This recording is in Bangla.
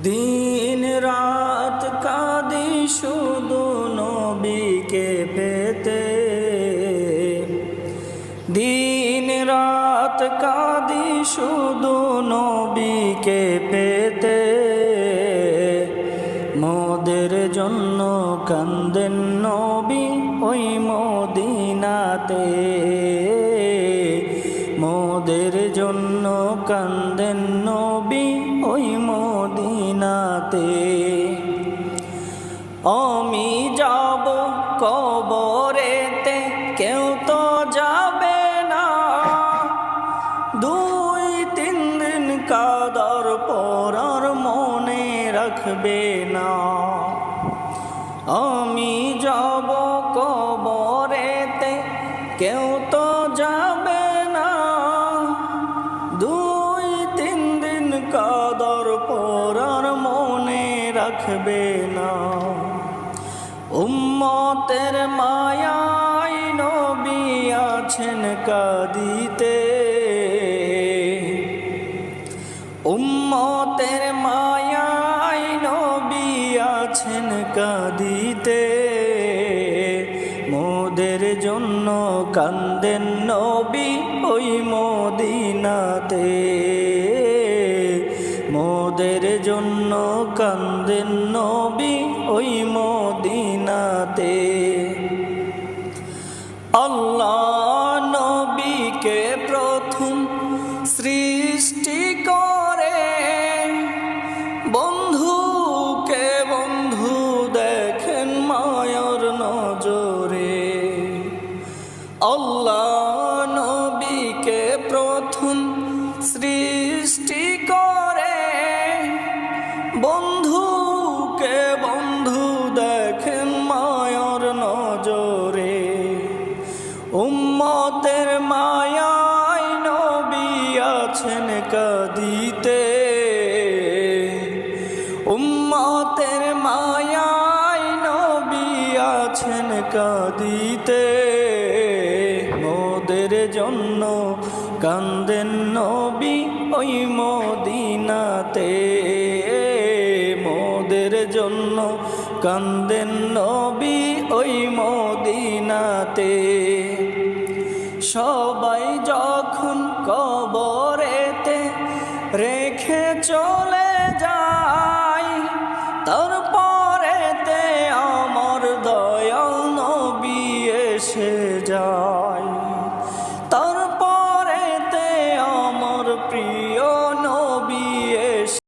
দিন রাত কাঁদি শুধু নবীকে পেতে, দিন রাত কাঁদি শুধু নবীকে পেতে। মোদের জন্য কান্দেন নবী ওই মদিনাতে, মোদের জন্য কান্দেন নবী ওই মদিনাতে। আমি যাব কবরেতে কেউ তো যাবে না, 2-3 দিন কাদার পর আর মনে রাখবে না। আমি যাব কবরেতে কেউ তো যাবে না, 2-3 দিন কাদার পর আর মনে রাখবে না। উম্মতের মায়ায় নবী আছেন কাঁদিতে, উম্মতের মায়ায় নবী আছেন কাঁদিতে। মোদের জন্য কান্দেন নবী ওই মদিনাতে, মোদের জন্য কান্দেন নবী ওই মদিনাতে। আল্লাহ নবীকে প্রথম সৃষ্টি করে, বন্ধুকে বন্ধু দেখেন মায়ার নজরে। আল্লাহ নবীকে প্রথম সৃষ্টি করে, বন্ধুকে বন্ধু দেখেন মায়ার নজরে। উম্মতের মায়ায় নবী আছেন কাঁদিতে, উম্মতের মায়ায় নবী আছেন কাঁদিতে। মোদের জন্য কান্দেন নবী ওই মদিনাতে, মোদের জন্য কান্দেন নবী ওই মদিনাতে। সবাই যখন কবরেতে রেখে চলে যায়, তার